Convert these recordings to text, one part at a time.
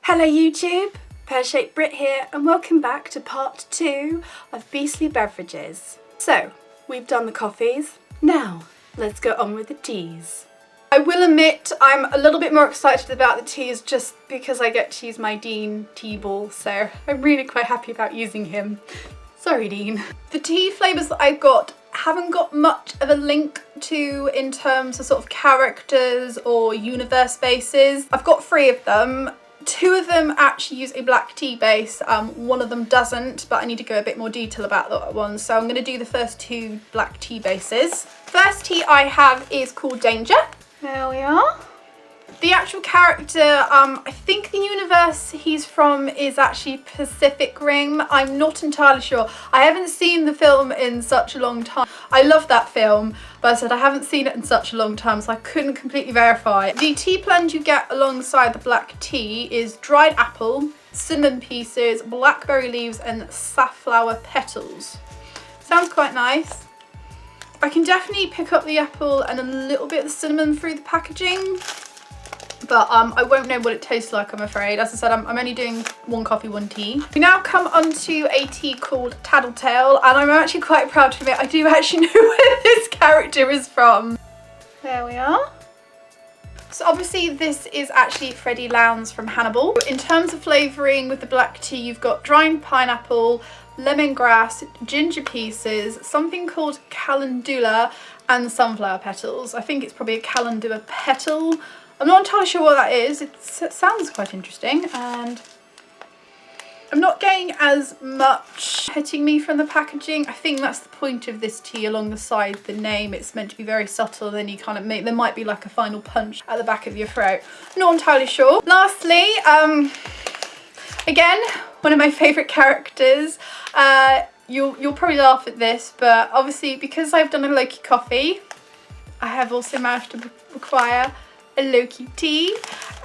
Hello YouTube, Pear-Shaped Brit here and welcome back to part 2 of Beastly Beverages. So, we've done the coffees, now let's go on with the teas. I will admit I'm a little bit more excited about the teas just because I get to use my Dean tea ball, so I'm really quite happy about using him. Sorry Dean. The tea flavours that I've got haven't got much of a link to in terms of sort of characters or universe bases. I've got 3 of them. 2 of them actually use a black tea base, one of them doesn't, but I need to go a bit more detail about that one, so I'm going to do the first 2 black tea bases. First tea I have is called Danger. There we are. The actual character, I think the universe he's from is actually Pacific Rim. I'm not entirely sure. I haven't seen the film in such a long time. I love that film, but I said I haven't seen it in such a long time, so I couldn't completely verify. The tea blend you get alongside the black tea is dried apple, cinnamon pieces, blackberry leaves, and safflower petals. Sounds quite nice. I can definitely pick up the apple and a little bit of the cinnamon through the packaging. But I won't know what it tastes like, I'm afraid. As I said, I'm only doing 1 coffee, 1 tea. We now come on to a tea called Tattletale, and I'm actually quite proud to admit I do actually know where this character is from. There we are. So obviously this is actually Freddie Lowndes from Hannibal. In terms of flavouring with the black tea, you've got dried pineapple, lemongrass, ginger pieces, something called calendula, and sunflower petals. I think it's probably a calendula petal. I'm not entirely sure what that is. It sounds quite interesting, and I'm not getting as much hitting me from the packaging. I think that's the point of this tea along the side, the name. It's meant to be very subtle, then you kind of there might be like a final punch at the back of your throat. Not entirely sure. Lastly, again, one of my favourite characters. You'll probably laugh at this, but obviously because I've done a Loki coffee, I have also managed to acquire a Loki tea,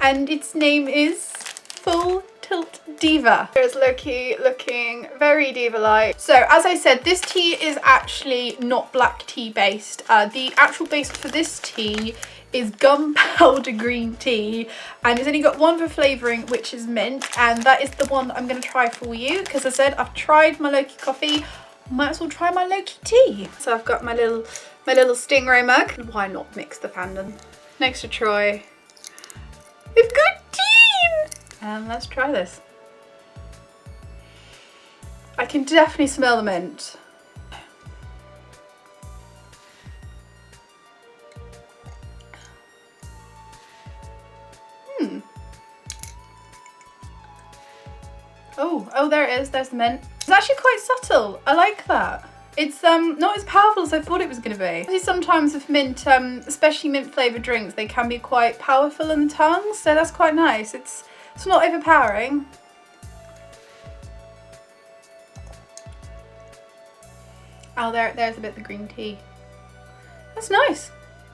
and its name is Full Tilt Diva. Here's Loki looking very diva-like. So as I said, this tea is actually not black tea based. The actual base for this tea is gunpowder green tea, and it's only got 1 for flavouring, which is mint, and that is the one that I'm going to try for you because I said I've tried my Loki coffee, might as well try my Loki tea. So I've got my little Stingray mug. Why not mix the Fandom? Next to Troy, we've got tea! And let's try this. I can definitely smell the mint. Oh, there it is, there's the mint. It's actually quite subtle, I like that. It's not as powerful as I thought it was going to be. Sometimes with mint, especially mint flavoured drinks, they can be quite powerful in the tongue, so that's quite nice. It's not overpowering. Oh, there's a bit of the green tea. That's nice.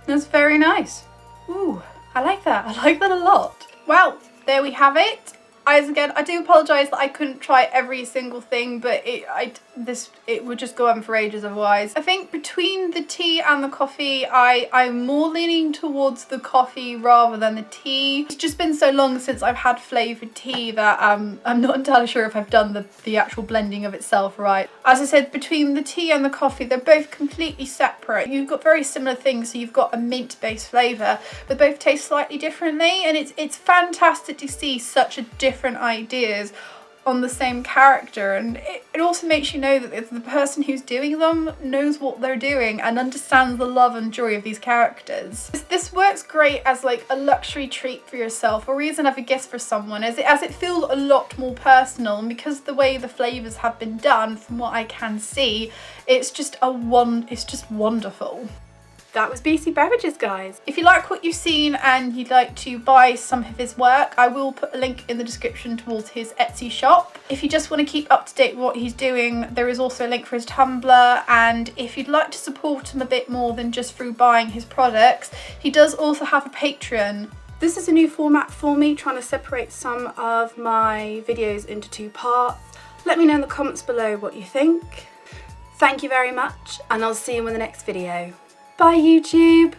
That's very nice. Ooh, I like that. I like that a lot. Well, there we have it. Again, I do apologise that I couldn't try every single thing, but it would just go on for ages otherwise. I think between the tea and the coffee, I'm more leaning towards the coffee rather than the tea. It's just been so long since I've had flavoured tea that I'm not entirely sure if I've done the actual blending of itself right. As I said, between the tea and the coffee, they're both completely separate. You've got very similar things, so you've got a mint-based flavour, but both taste slightly differently, and it's fantastic to see such a different ideas on the same character, and it also makes you know that the person who's doing them knows what they're doing and understands the love and joy of these characters. This works great as like a luxury treat for yourself or even as a gift for someone, as it feels a lot more personal, and because the way the flavours have been done from what I can see, it's just wonderful. That was Beastly Beverages, guys. If you like what you've seen and you'd like to buy some of his work, I will put a link in the description towards his Etsy shop. If you just want to keep up to date with what he's doing, there is also a link for his Tumblr, and if you'd like to support him a bit more than just through buying his products, he does also have a Patreon. This is a new format for me, trying to separate some of my videos into 2 parts. Let me know in the comments below what you think. Thank you very much, and I'll see you in the next video. Bye YouTube!